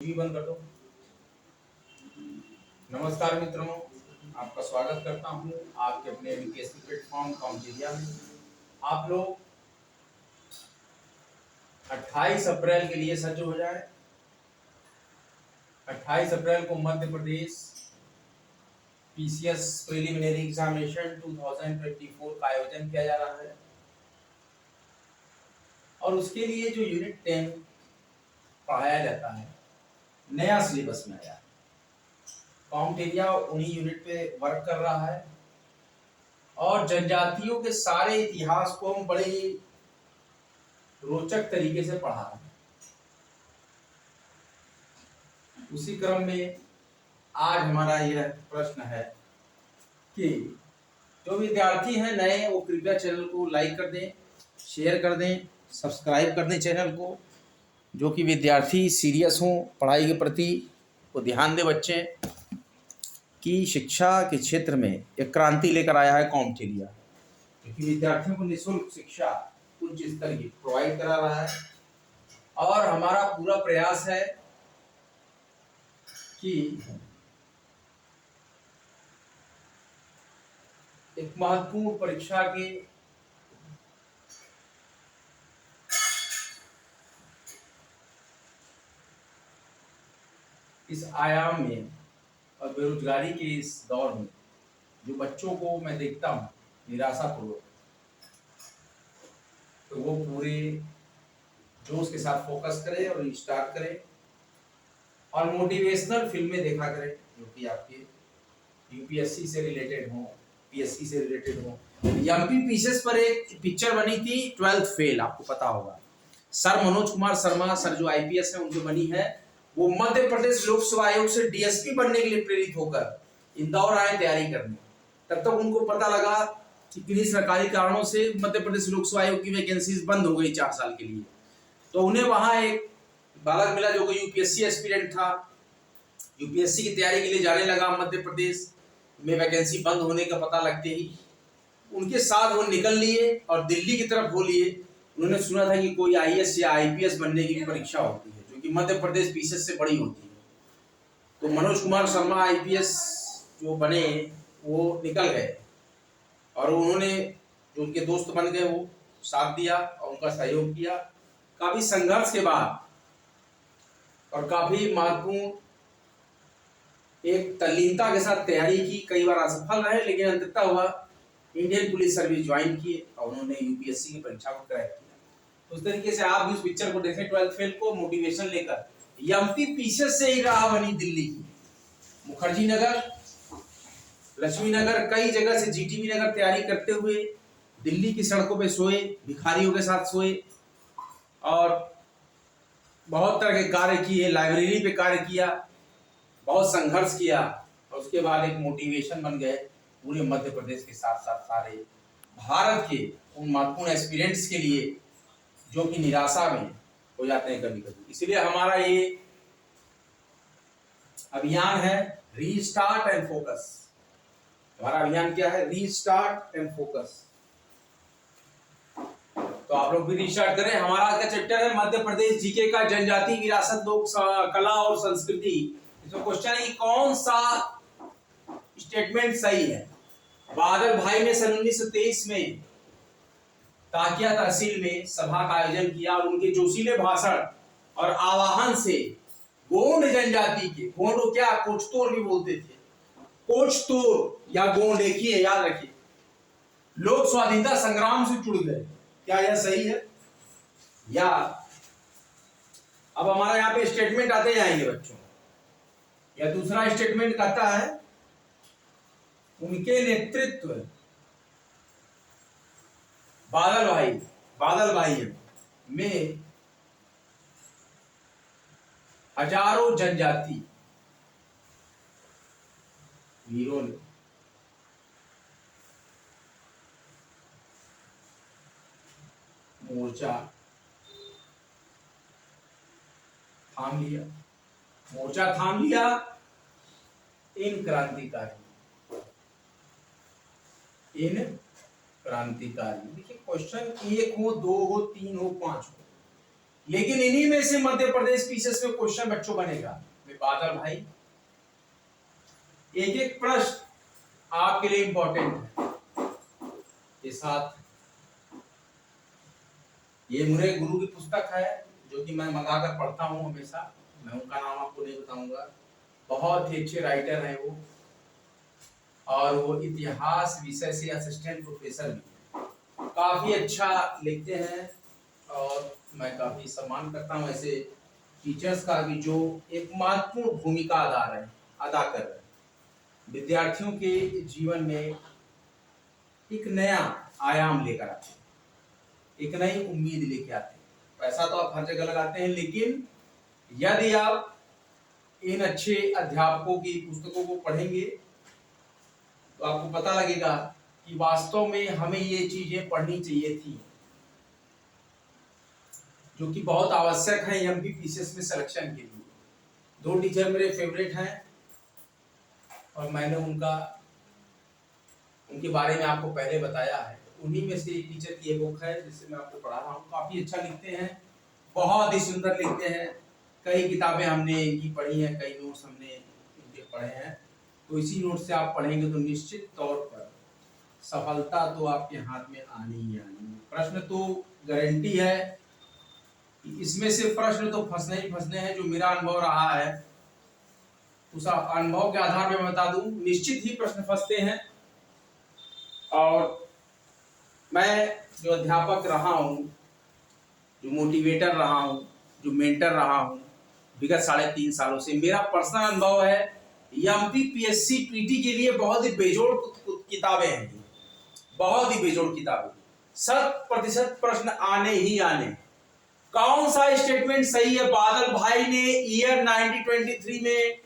TV बंद कर दो। नमस्कार मित्रों, आपका स्वागत करता हूं आपके अपने एजुकेशन प्लेटफॉर्म कॉम्पिटिया में। आप लोग 28 अप्रैल के लिए सज्ज हो जाए। 28 अप्रैल को Madhya Pradesh PCS preliminary examination 2024 का आयोजन किया जा रहा है और उसके लिए जो यूनिट 10 पढ़ाया जाता है नया सिलेबस में आया है। कॉम्प एरिया उन्हीं यूनिट पे वर्क कर रहा है और जनजातियों के सारे इतिहास को हम बड़े रोचक तरीके से पढ़ा रहे हैं। उसी क्रम में आज हमारा यह प्रश्न है कि जो विद्यार्थी हैं नए वो कृपया चैनल को लाइक कर दें, शेयर कर दें, सब्सक्राइब कर दें चैनल को। जो कि विद्यार्थी सीरियस हों पढ़ाई के प्रति, वो ध्यान दें बच्चे कि शिक्षा के क्षेत्र में एक क्रांति लेकर आया है कॉम्प एरिया, क्योंकि विद्यार्थियों को निःशुल्क शिक्षा उच्च स्तर की प्रोवाइड करा रहा है और हमारा पूरा प्रयास है कि एक महत्वपूर्ण परीक्षा के इस आयाम में और बेरोजगारी के इस दौर में जो बच्चों को मैं देखता हूँ निराशापूर्वक, तो वो पूरे जोश के साथ फोकस करें और रिस्टार्ट करें और मोटिवेशनल फिल्में देखा करें जो कि आपके यूपीएससी से रिलेटेड हो, पीएससी से रिलेटेड हो। एमपी पीसीएस पर एक पिक्चर बनी थी 12th फेल, आपको पता होगा। सर मनोज कुमार शर्मा सर जो आईपीएस है उनकी बनी है। वो मध्य प्रदेश लोक सेवा आयोग से डीएसपी बनने के लिए प्रेरित होकर इंदौर आए तैयारी करने। तब तक उनको पता लगा कि किन्हीं सरकारी कारणों से मध्य प्रदेश लोक सेवा आयोग की वैकेंसीज बंद हो गई 4 साल के लिए। तो उन्हें वहां एक बालक मिला जो कि यूपीएससी एस्पिरेंट था, यूपीएससी की तैयारी के लिए जाने लगा। मध्य प्रदेश में वैकेंसी बंद होने का पता लगते ही उनके साथ वो निकल लिए और दिल्ली की तरफ हो लिए। उन्होंने सुना था कि कोई आईएएस या आईपीएस बनने की परीक्षा होती है जो कि मध्य प्रदेश पीसीएस से बड़ी होती है। तो मनोज कुमार शर्मा आईपीएस जो बने वो निकल गए और उन्होंने जो उनके दोस्त बन गए वो साथ दिया और उनका सहयोग किया। काफी संघर्ष के बाद और काफी महत्वपूर्ण एक तल्लीनता के साथ तैयारी की, कई बार असफल रहे लेकिन अंततः हुआ इंडियन पुलिस सर्विस ज्वाइन किए और उन्होंने यूपीएससी की परीक्षा को क्रैक किया। तो उस तरीके से आप भी उस पिक्चर को देखें 12th फेल को मोटिवेशन लेकर। एमपी पीसीएस से ही राह बनी दिल्ली की, मुखर्जी नगर, लक्ष्मी नगर, कई जगह से जीटीबी नगर तैयारी करते हुए दिल्ली की सड़कों पे सोए, भिखारियों के साथ सोए और बहुत तरह के कार्य किए, लाइब्रेरी पे कार्य किया, बहुत संघर्ष किया और उसके बाद एक मोटिवेशन बन गए पूरे मध्य प्रदेश के साथ साथ सारे भारत के उन महत्वपूर्ण एस्पिरेंट्स के लिए जो कि निराशा में हो जाते हैं कभी कभी। इसलिए हमारा ये अभियान है रीस्टार्ट एंड फोकस। हमारा अभियान क्या है? Restart and focus. तो आप लोग भी रीस्टार्ट करें। हमारा आज का चैप्टर है मध्य प्रदेश जीके का जनजाति विरासत लोक कला और संस्कृति। इसमें क्वेश्चन है कि कौन सा स्टेटमेंट सही है। बादल भाई ने सन 1923 में ताकिया तहसील में सभा का आयोजन किया और उनके जोशीले भाषण और आवाहन से गोंड जनजाति के, गोंड को क्या कोचतोर भी बोलते थे, कोचतोर या गोंड एक ही है, याद रखिए, लोग स्वाधीनता संग्राम से जुड़ गए। क्या यह सही है? या अब हमारा यहाँ पे स्टेटमेंट आते जाएंगे बच्चों। या दूसरा स्टेटमेंट कहता है उनके नेतृत्व बादल भाई में हजारों जनजाति वीरों ने मोर्चा थाम लिया। इन क्रांतिकारी, देखिए क्वेश्चन 1 हो, 2 हो, 3 हो, 5 हो, लेकिन इन्हीं में से मध्य प्रदेश पीसीएस में क्वेश्चन बच्चों बनेगा। बादल भाई, एक एक प्रश्न आपके लिए इंपॉर्टेंट है। के साथ ये मेरे गुरु की पुस्तक है जो कि मैं मंगा कर पढ़ता हूँ हमेशा। मैं उनका नाम आपको नहीं बताऊंगा, बहुत ही अच्छे राइटर हैं वो, और वो इतिहास विषय से असिस्टेंट प्रोफेसर भी हैं। काफी अच्छा लिखते हैं और मैं काफी सम्मान करता हूँ ऐसे टीचर्स का कि जो एक महत्वपूर्ण भूमिका अदा कर रहे हैं, विद्यार्थियों के जीवन में एक नया आयाम लेकर आते हैं, एक नई उम्मीद लेके आते हैं। पैसा तो आप हर जगह लगाते हैं, लेकिन यदि आप इन अच्छे अध्यापकों की पुस्तकों को पढ़ेंगे तो आपको पता लगेगा कि वास्तव में हमें ये चीजें पढ़नी चाहिए थी, जो कि बहुत आवश्यक है एमपी पीसीएस में सिलेक्शन के लिए। दो टीचर मेरे फेवरेट हैं और मैंने उनके बारे में आपको पहले बताया है। उन्हीं में से एक टीचर की एक बुक है जिससे मैं आपको पढ़ा रहा हूँ। काफी अच्छा लिखते हैं, बहुत ही सुंदर लिखते हैं। कई किताबें हमने इनकी पढ़ी हैं, कई नोट्स हमने इनके पढ़े हैं। तो इसी नोट से आप पढ़ेंगे तो निश्चित तौर पर सफलता तो आपके हाथ में आनी ही आनी। प्रश्न तो गारंटी है कि इसमें से प्रश्न तो फंसने ही फंसने हैं। जो मेरा अनुभव रहा है उस अनुभव के आधार पर मैं बता दूं, निश्चित ही प्रश्न फंसते हैं। और मैं जो अध्यापक रहा हूँ, जो मोटिवेटर रहा हूँ, जो मेंटर रहा हूँ विगत 3.5 सालों से, मेरा पर्सनल अनुभव है एमपी पीएससी पीटी के लिए बहुत ही बेजोड़ किताबें हैं, बहुत ही बेजोड़ किताबें। 100% प्रश्न आने ही आने। कौन सा स्टेटमेंट सही है? बादल भाई ने ईयर 1923 में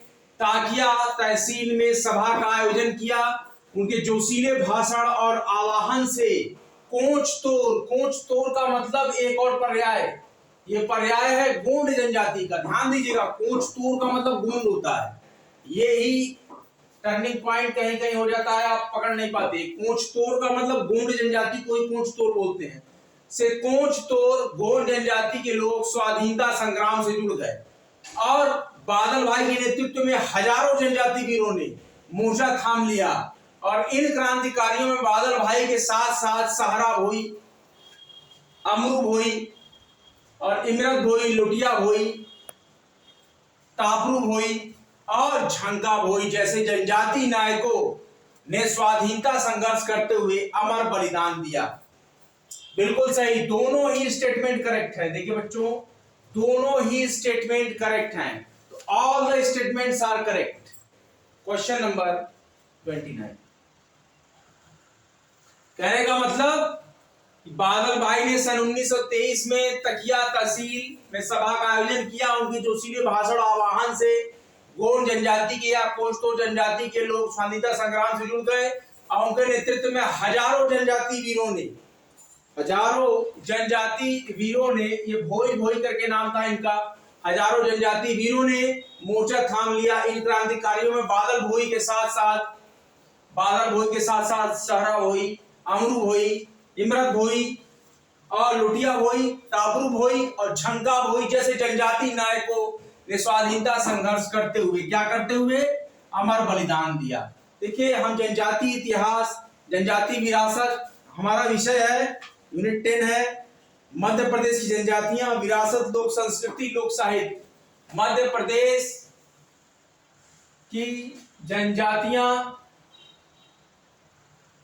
ताकिया तहसील में सभा का आयोजन किया। उनके जोशीले भाषण और आवाहन से कोच तोड़ का मतलब एक और पर्याय, ये पर्याय है गोंड जनजाति का। ध्यान दीजिएगा, कोच तोड़ का मतलब गोंड होता है। ये ही टर्निंग पॉइंट कहीं कहीं हो जाता है, आप पकड़ नहीं पाते। कोच तोड़ का मतलब गोंड जनजाति को ही कोच तोड़ बोलते हैं। से कोच तोड़ गोंड जनजाति के लोग स्वाधीनता संग्राम से जुड़ गए और बादल भाई के नेतृत्व में हजारों जनजाति वीरों ने मोर्चा थाम लिया। और इन क्रांतिकारियों में बादल भाई के साथ साथ सहरा भोई, अमरू भोई और इमरत भोई, लुटिया भोई, तापरू भोई और झंका भोई जैसे जनजाति नायकों ने स्वाधीनता संघर्ष करते हुए अमर बलिदान दिया। बिल्कुल सही, दोनों ही स्टेटमेंट करेक्ट है। देखिए बच्चों, दोनों ही स्टेटमेंट करेक्ट हैं। तो all the statements are correct. Question number 29। कहने का मतलब बादल भाई ने सन 1923 में तकिया तहसील में सभा का आयोजन किया। उनकी जोशीले भाषण आवाहन से गोंड जनजाति के या कोच जनजाति के लोग स्वाधीनता संग्राम से जुड़ गए और उनके नेतृत्व में हजारों जनजाति वीरों ने, ये भोई भोई करके नाम था इनका, हजारों जनजाति वीरों ने मोर्चा थाम लिया। इन क्रांतिकारियों में बादल भोई के साथ साथ सहरा भोई, अमरू भोई, इमरत भोई और लुटिया भोई, ताबरू भोई और झंका भोई जैसे जनजाति नायकों ने स्वाधीनता संघर्ष करते हुए क्या करते हुए अमर बलिदान दिया। देखिए, हम जनजाति इतिहास, जनजाति विरासत हमारा विषय है, यूनिट 10 है। मध्य प्रदेश की जनजातियां, विरासत, लोक संस्कृति, लोक साहित्य। मध्य प्रदेश की जनजातियां,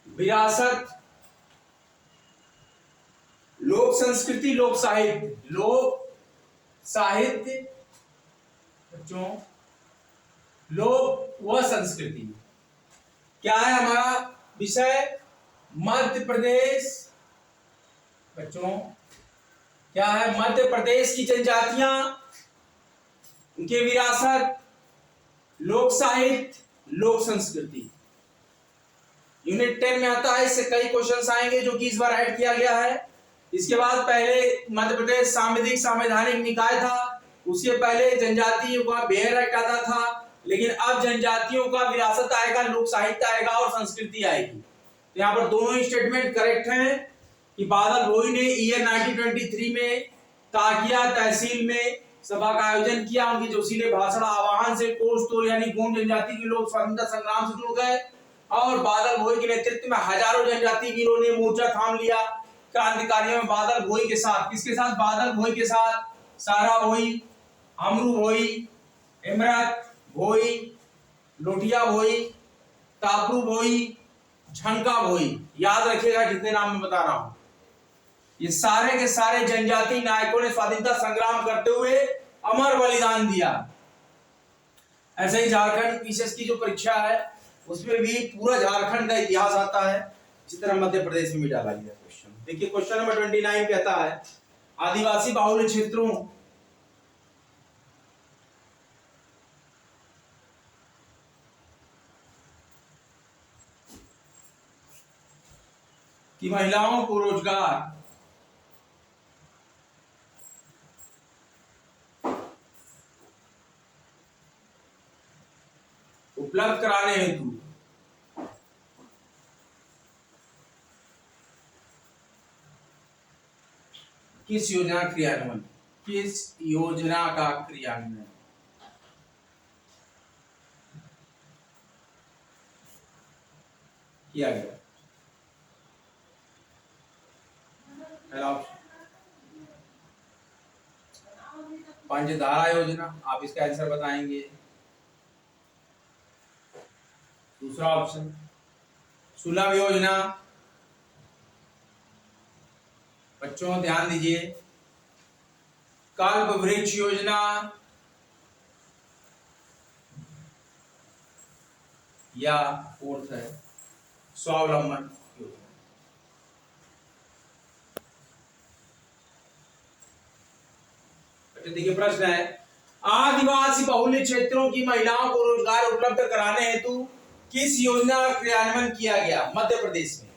विरासत, लोक संस्कृति, लोक साहित्य बच्चों, लोक व संस्कृति क्या है हमारा विषय? मध्य प्रदेश बच्चों क्या है? मध्य प्रदेश की जनजातियां, उनके विरासत, लोक साहित्य, लोक संस्कृति। यूनिट 10 में आता है। इससे कई क्वेश्चंस आएंगे जो कि इस बार ऐड किया गया है। इसके बाद पहले मध्य प्रदेश संवैधानिक निकाय था, उसके पहले जनजातियों का बेहर एक्ट आता था, लेकिन अब जनजातियों का विरासत आएगा, लोक साहित्य आएगा और संस्कृति आएगी। तो यहाँ पर दोनों ही स्टेटमेंट करेक्ट हैं कि बादल भोई ने ईयर 1923 में ताकिया तहसील में सभा का आयोजन किया। उनके जोशीले भाषण आह्वान से कोस तोड़ यानी गोंड जनजाति के लोग स्वतंत्रता संग्राम से जुड़ गए और बादल भोई के नेतृत्व में हजारों जनजाति वीरों ने मोर्चा थाम लिया। क्रांतिकारियों में बादल भोई के साथ, किसके साथ? बादल भोई के साथ सारा भोई, अमरू भोई, इमरत भोई, लोटिया भोई, तापरू भोई, झंका भोई। याद रखिएगा जितने नाम मैं बता रहा हूं, ये सारे के सारे जनजाति नायकों ने स्वाधीनता संग्राम करते हुए अमर बलिदान दिया। ऐसे ही झारखंड पीसीएस की जो परीक्षा है उसमें भी पूरा झारखंड का इतिहास आता है, इसी तरह मध्य प्रदेश में भी डाला गया क्वेश्चन। देखिए क्वेश्चन नंबर 29 कहता है आदिवासी बाहुल्य क्षेत्रों की महिलाओं को रोजगार उपलब्ध कराने हेतु किस योजना क्रियान्वयन, किस योजना का क्रियान्वयन किया गया? पहला ऑप्शन पंचधारा योजना, आप इसका आंसर बताएंगे। दूसरा ऑप्शन सुलभ योजना, बच्चों ध्यान दीजिए, कल्प वृक्ष योजना या फोर्थ है स्वावलंबन योजना। देखिए प्रश्न है आदिवासी बहुल्य क्षेत्रों की महिलाओं को रोजगार उपलब्ध कराने हेतु किस योजना का क्रियान्वयन किया गया मध्य प्रदेश में?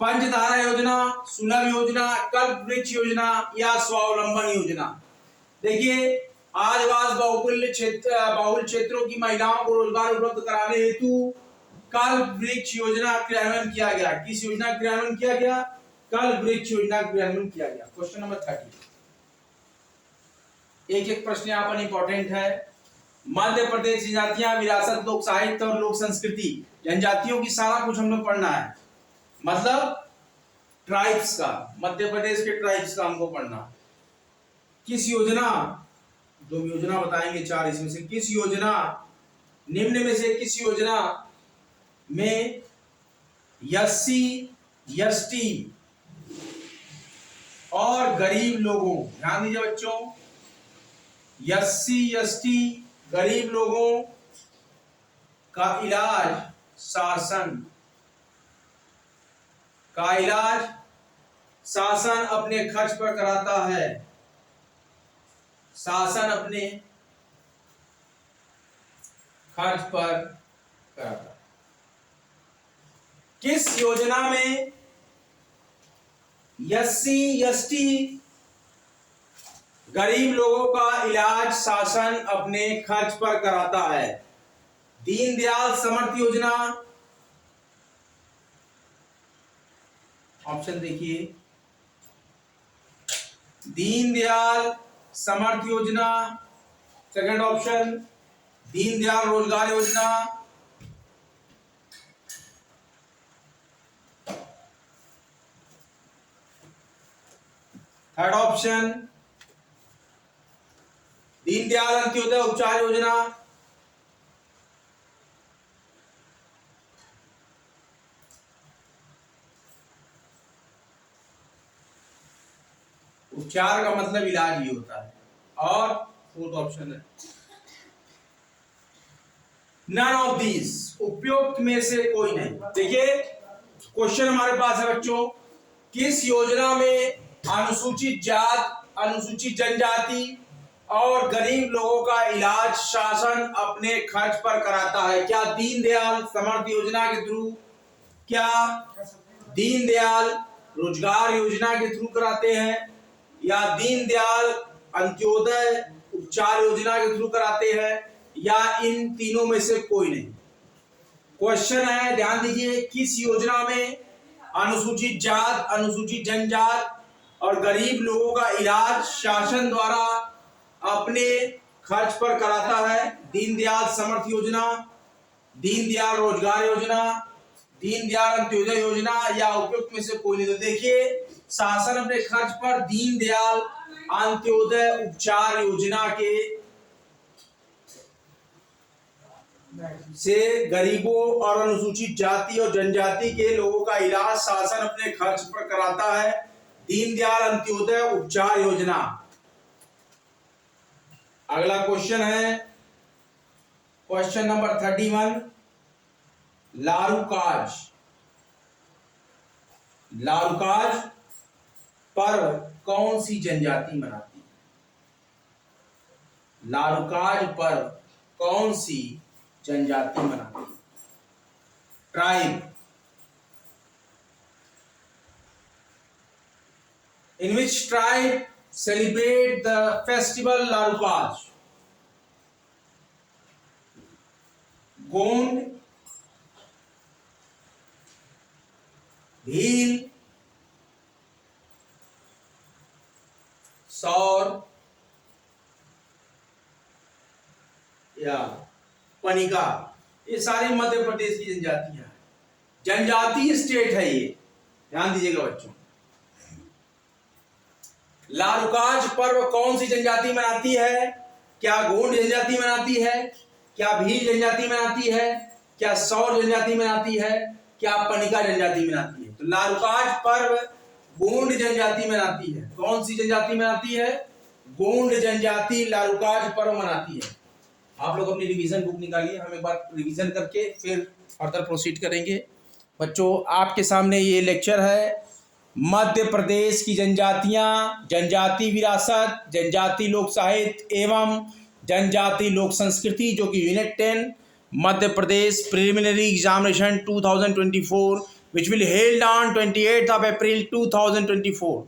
पंचधारा योजना, सुलभ योजना, कल्प वृक्ष योजना या स्वावलंबन योजना। देखिए आदिवासी बहुल्य क्षेत्रों की महिलाओं को रोजगार उपलब्ध कराने हेतु कल्प वृक्ष योजना क्रियान्वयन किया गया। किस योजना क्रियान्वयन किया गया? कल्प वृक्ष योजना क्रियान्वयन किया गया। क्वेश्चन नंबर 30, एक एक प्रश्न यहाँ पर इंपॉर्टेंट है। मध्य प्रदेश जनजातियां, विरासत, लोक साहित्य और लोक संस्कृति, जनजातियों की सारा कुछ हम लोग पढ़ना है, मतलब ट्राइब्स का, मध्य प्रदेश के ट्राइब्स का हमको पढ़ना। किस योजना, जो योजना बताएंगे चार इसमें से किस योजना, निम्न में से किस योजना में एससी एसटी और गरीब लोगों, ध्यान दीजिए बच्चों, एससी एसटी गरीब लोगों का इलाज शासन अपने खर्च पर कराता है, शासन अपने खर्च पर कराता है। किस योजना में एससी एसटी गरीब लोगों का इलाज शासन अपने खर्च पर कराता है? दीनदयाल समर्थ योजना, ऑप्शन देखिए, दीनदयाल समर्थ योजना, सेकंड ऑप्शन दीनदयाल रोजगार योजना, थर्ड ऑप्शन दीनदयाल अंत्योदय उपचार योजना, उपचार का मतलब इलाज ही होता है, और फोर्थ ऑप्शन है नन ऑफ दीज, उपयुक्त में से कोई नहीं। देखिए क्वेश्चन हमारे पास है बच्चों, किस योजना में अनुसूचित जात, अनुसूचित जनजाति और गरीब लोगों का इलाज शासन अपने खर्च पर कराता है? क्या दीनदयाल समर्थ योजना के थ्रू, क्या दीनदयाल रोजगार योजना के थ्रू कराते हैं, या दीनदयाल अंत्योदय उपचार योजना के थ्रू कराते हैं, या इन तीनों में से कोई नहीं? क्वेश्चन है, ध्यान दीजिए, किस योजना में अनुसूचित जात, अनुसूचित जनजात और गरीब लोगों का इलाज शासन द्वारा अपने खर्च पर कराता है। दीनदयाल समर्थ योजना, दीनदयाल रोजगार योजना, दीनदयाल अंत्योदय योजना या उपयुक्त में से कोई नहीं। तो देखिए, शासन अपने खर्च पर दीनदयाल अंत्योदय उपचार योजना के से गरीबों और अनुसूचित जाति और जनजाति के लोगों का इलाज शासन अपने खर्च पर कराता है। दीनदयाल अंत्योदय उपचार योजना। अगला क्वेश्चन है क्वेश्चन नंबर 31। लारूकाज। लारूकाज पर्व कौन सी जनजाति मनाती है? लारूकाज पर्व कौन सी जनजाति मनाती है? Tribe. In which tribe celebrate the festival Larukaj? Gond, Bhil, सौर या पनिका। ये सारी मध्य प्रदेश की जनजातियां हैं। जनजातीय स्टेट है ये, ध्यान दीजिएगा बच्चों। लारूकाज पर्व कौन सी जनजाति मनाती है? क्या गोंड जनजाति मनाती है? क्या भील जनजाति मनाती है? क्या सौर जनजाति मनाती है? क्या पनिका जनजाति मनाती है? तो लारूकाज पर्व गोंड जनजाति मनाती है। कौन सी जनजाति मनाती है? गोंड जनजाति लारूकाज पर्व मनाती है। आप लोग अपनी रिवीजन बुक निकालिए, हम एक बार रिवीजन करके फिर फर्दर प्रोसीड करेंगे। बच्चों, आपके सामने ये लेक्चर है मध्य प्रदेश की जनजातियां, जनजाति विरासत, जनजाति लोक साहित्य एवं जनजाति लोक संस्कृति, जो कि unit 10 Madhya Pradesh preliminary examination 2024 which will held on 28th of April 2024।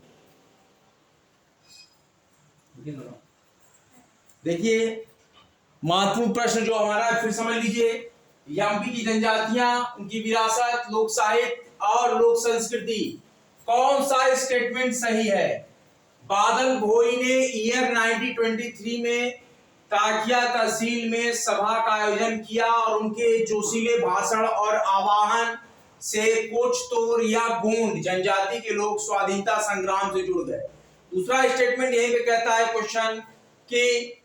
देखिए, महत्वपूर्ण प्रश्न जो हमारा है फिर समझ लीजिए। एमपी की जनजातियां, उनकी विरासत, लोक साहित्य और लोक संस्कृति, कौन सा स्टेटमेंट सही है? बादल भोई ने ईयर 1923 में ताकिया तहसील में सभा का आयोजन किया और उनके जोशीले भाषण और आवाहन से कोचतोर या गोंड जनजाति के लोग स्वाधीनता संग्राम से जुड़ गए। दूसरा स्टेटमेंट यही पे कहता है क्वेश्चन कि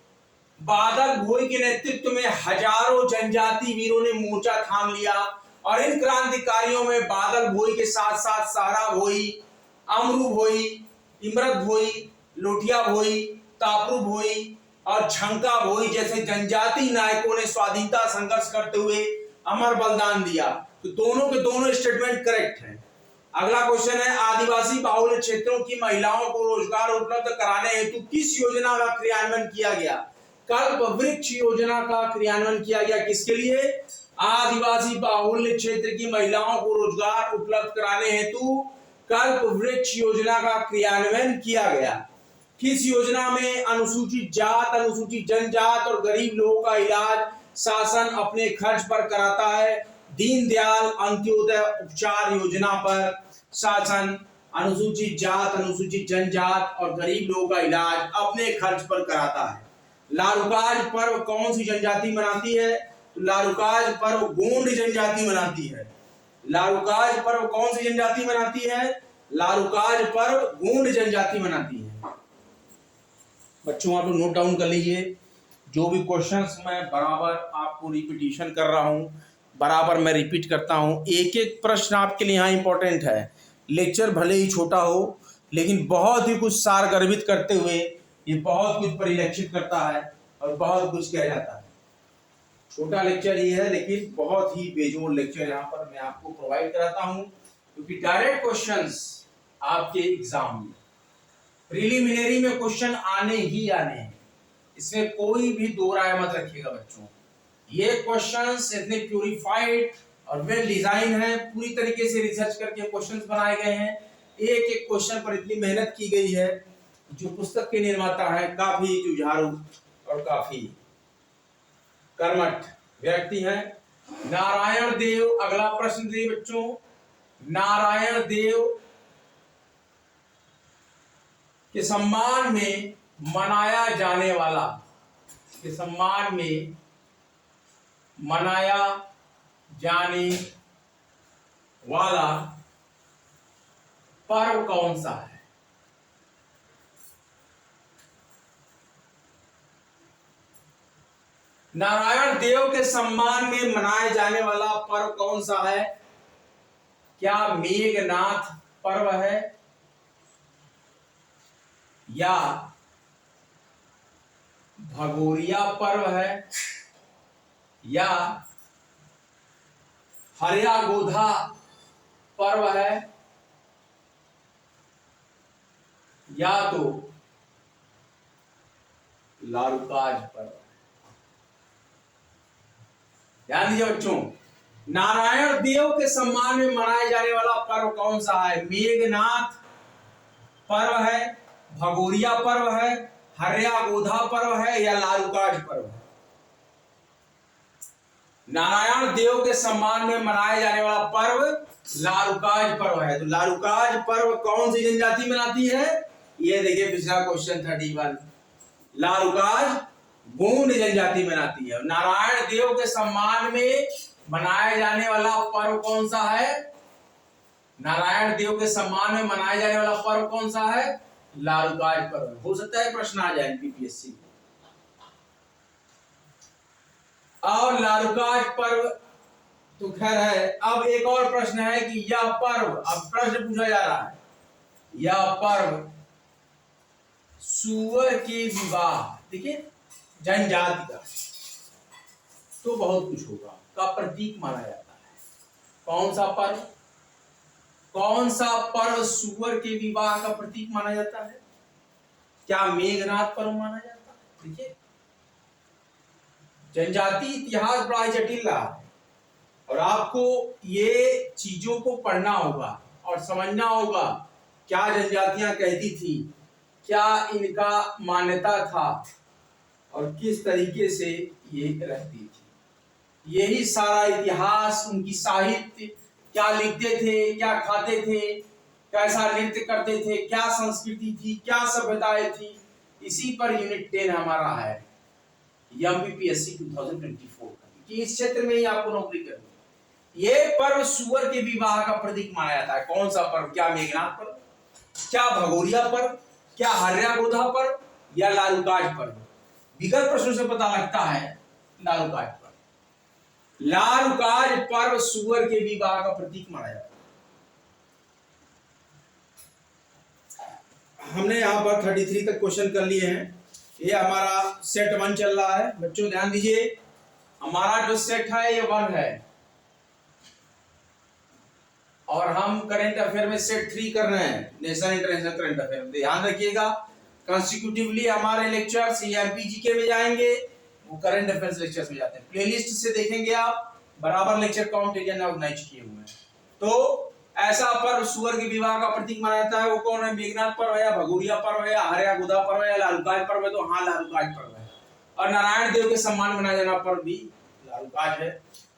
बादल भोई के नेतृत्व में हजारों जनजाति वीरों ने मोर्चा थाम लिया और इन क्रांतिकारियों में बादल भोई के साथ साथ सहरा भोई, अमरू भोई, इमरत भोई, लोटिया भोई, तापरू भोई और झंका भोई जैसे जनजाति नायकों ने स्वाधीनता संघर्ष करते हुए अमर बलिदान दिया। तो दोनों के दोनों स्टेटमेंट करेक्ट हैं। अगला क्वेश्चन है आदिवासी बाहुल्य क्षेत्रों की महिलाओं को रोजगार उपलब्ध कराने हेतु किस योजना का क्रियान्वयन किया गया? कल्प वृक्ष योजना का क्रियान्वयन किया गया। किसके लिए? आदिवासी बाहुल्य क्षेत्र की महिलाओं को रोजगार उपलब्ध कराने हेतु कल्प वृक्ष योजना का क्रियान्वयन किया गया। किस योजना में अनुसूचित जात, अनुसूचित जनजात और गरीब लोगों का इलाज शासन अपने खर्च पर कराता है? दीनदयाल अंत्योदय उपचार योजना पर शासन अनुसूचित जात, अनुसूचित जनजात और गरीब लोगों का इलाज अपने खर्च पर कराता है। लारूकाज पर्व कौन सी जनजाति मनाती है? तो लारूकाज पर्व गोंड जनजाति मनाती है। लारूकाज पर्व कौन सी जनजाति मनाती है? लारूकाज पर्व गोंड जनजाति मनाती है। बच्चों, आप लोग नोट डाउन कर लीजिए। जो भी क्वेश्चंस मैं बराबर आपको रिपीटिशन कर रहा हूं, बराबर मैं रिपीट करता हूं। एक एक प्रश्न आपके लिए यहाँ इंपॉर्टेंट है। लेक्चर भले ही छोटा हो लेकिन बहुत ही कुछ सार गर्भित करते हुए ये बहुत कुछ परिलक्षित करता है और बहुत कुछ कह जाता है। छोटा लेक्चर ये है लेकिन बहुत ही बेजोड़ लेक्चर यहाँ पर मैं आपको प्रोवाइड कराता हूँ, क्योंकि डायरेक्ट क्वेश्चंस आपके एग्जाम में प्रिलिमिनरी में क्वेश्चन आने ही आने हैं, इसमें कोई भी दो राय मत रखिएगा बच्चों। ये क्वेश्चंस इतने प्यूरिफाइड और वेल डिजाइन है, पूरी तरीके से रिसर्च करके क्वेश्चंस बनाए गए हैं। एक एक क्वेश्चन पर इतनी मेहनत की गई है। जो पुस्तक के निर्माता हैं काफी जुझारू और काफी कर्मठ व्यक्ति हैं। नारायण देव, अगला प्रश्न दे बच्चों। नारायण देव के सम्मान में मनाया जाने वाला, के सम्मान में मनाया जाने वाला पर्व कौन सा है? नारायण देव के सम्मान में मनाए जाने वाला पर्व कौन सा है? क्या मेघनाथ पर्व है, या भगोरिया पर्व है, या हरिया गोधा पर्व है, या तो लारुकाज पर्व है? ध्यान दीजिए बच्चों, नारायण देव के सम्मान में मनाए जाने वाला पर्व कौन सा है? मेघनाथ पर्व है, भगोरिया पर्व है, हरिया गोधा पर्व है, या लारुकाज पर्व है? नारायण देव के सम्मान में मनाए जाने वाला पर्व लारुकाज पर्व है। तो लारुकाज पर्व कौन सी जनजाति मनाती है? ये देखिए पिछला क्वेश्चन 31। लारुकाज गोंड जनजाति मनाती है। नारायण देव के सम्मान में मनाए जाने वाला पर्व कौन सा है? नारायण देव के सम्मान में मनाया जाने वाला पर्व कौन सा है? लारुकाज पर्व। हो सकता है प्रश्न आ जाए पीपीएससी। और लारुकाज पर्व तो खैर है। अब एक और प्रश्न है कि यह पर्व, अब प्रश्न पूछा जा रहा है, यह पर्व सूअर के विवाह, देखिए जनजाति का तो बहुत कुछ होगा, का प्रतीक माना जाता है। कौन सा पर्व, कौन सा पर्व सूअर के विवाह का प्रतीक माना जाता है? क्या मेघनाथ पर्व माना जाता है? देखिए जनजाति इतिहास बड़ा जटिल रहा है और आपको ये चीजों को पढ़ना होगा और समझना होगा क्या जनजातियां कहती थी, क्या इनका मान्यता था और किस तरीके से ये रहती थी। यही सारा इतिहास, उनकी साहित्य, क्या लिखते थे, क्या खाते थे, कैसा नृत्य करते थे, क्या संस्कृति थी, क्या सभ्यताएं थी, इसी पर यूनिट 10 हमारा है एमपीपीएससी 2024 का, कि इस क्षेत्र में ही आपको नौकरी करनी। ये पर्व सूअर के विवाह का प्रतीक माना जाता है। कौन सा पर्व? क्या मेघनाथ पर्व, क्या भगोरिया पर्व, क्या हरिया गोधा पर्व, या लारुकाज पर्व? विगत प्रश्नों से पता लगता है लारुकाज पर्व। लारुकाज पर्व सूअर के विवाह का प्रतीक माना जाता है। हमने यहां पर 33 तक क्वेश्चन कर लिए हैं। ये हमारा सेट 1 चल रहा है। बच्चों ध्यान दीजिए, हमारा जो सेट है ये 1 है और हम करंट अफेयर में सेट 3 कर रहे हैं, नेशनल इंटरनेशनल करंट अफेयर। ध्यान रखिएगा, कंसेक्यूटिवली हमारे लेक्चर्स एमपीजीके में जाएंगे, वो करंट अफेयर्स लेक्चर्स में जाते हैं। प्लेलिस्ट से देखेंगे आप, बराबर लेक्चर काउंट एजेंडा ऑर्गेनाइज किए हुए हैं। तो ऐसा पर्व सूअर के विवाह का प्रतीक माना जाता है, वो कौन है? मेघनाथ पर्व है, या भगोरिया पर्व है, या हरिया गोधा पर्व है, या लारुकाज पर्व है? तो हाँ, लारुकाज पर्व है। और नारायण देव के सम्मान में मनाया जाना पर्व भी लारुकाज है।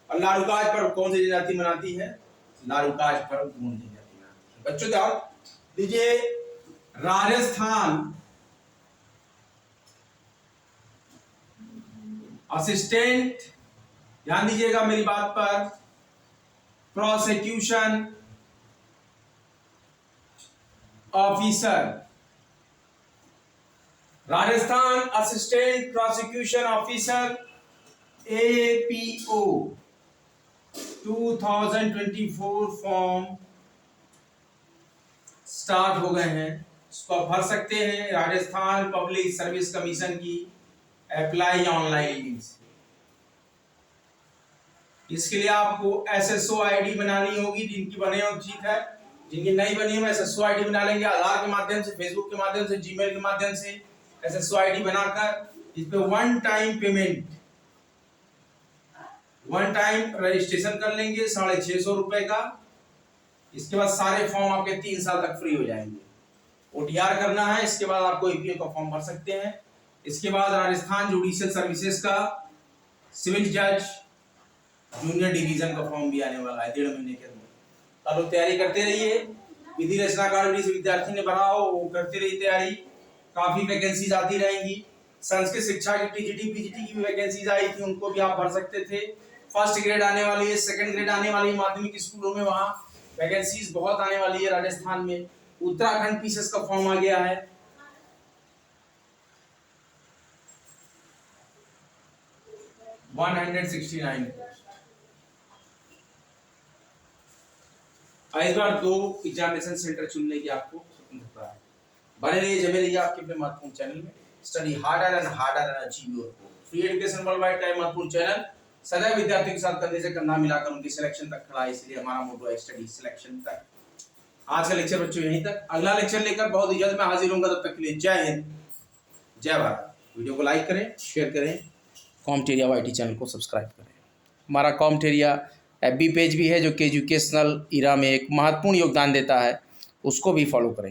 और लारुकाज पर्व कौन सी जनजाति मनाती है? लारुकाज पर्व गोंड जनजाति मनाती है। बच्चों ध्यान दीजिए, राजस्थान असिस्टेंट, ध्यान दीजिएगा मेरी बात पर, prosecution officer, Rajasthan assistant prosecution officer APO 2024 form start हो गए हैं। इसको आप भर सकते हैं राजस्थान पब्लिक सर्विस कमीशन की अप्लाई ऑनलाइन लिंक से। इसके लिए आपको SSO आईडी बनानी होगी, जिनकी बने हो ठीक है, जिनकी नहीं बनी हो SSO आईडी बना लेंगे, आधार के माध्यम से, फेसबुक के माध्यम से, जीमेल के माध्यम से SSO आईडी बनाकर इस पे one time payment, one time registration कर लेंगे 650 रुपए का। इसके बाद सारे फॉर्म आपके 3 साल तक फ्री हो जाएंगे। OTR करना है, इसके बाद आपको APO का फॉर्म भर सकते हैं। इसके बाद राजस्थान जुडिशियल सर्विसेज का सिविल जज जूनियर डिवीजन का फॉर्म भी आने वाला है 1.5 महीने के अंदर। आप लोग तैयारी करते रहिए। विधि रचना कार्ड भी विद्यार्थी ने बना हो वो करते रही तैयारी, काफी वैकेंसीज आती रहेंगी। संस्कृत शिक्षा की टीजीटी पीजीटी की भी वैकेंसीज आई थी, उनको भी आप भर सकते थे। फर्स्ट ग्रेड आने वाली है, सेकंड ग्रेड आने वाली है माध्यमिक स्कूलों में, वहाँ वैकेंसीज बहुत आने वाली है। राजस्थान में उत्तराखंड पीसीएस का फॉर्म आ गया है। इस बार 2 एग्जामिनेशन सेंटर चुनने की आपको स्वतंत्रता है। बने रहिए, जमे रहिए आपके अपने महत्वपूर्ण चैनल में। Study harder and achieve your goal. Free education world wide का महत्वपूर्ण चैनल सदैव विद्यार्थियों के साथ कंधे से कंधा मिलाकर उनकी सिलेक्शन तक खड़ा है, इसलिए हमारा मोटो है स्टडी सिलेक्शन तक। आज का लेक्चर बच्चों यहीं तक, अगला लेक्चर लेकर बहुत ही जल्द मैं हाजिर होऊंगा। तब तक के लिए जय हिंद, जय भारत। वीडियो को लाइक करें, शेयर करें, कॉम्टेरिया वाईटी चैनल को सब्सक्राइब करें। हमारा कॉम्टेरिया FB पेज भी है जो कि एजुकेशनल इरा में एक महत्वपूर्ण योगदान देता है, उसको भी फॉलो करें।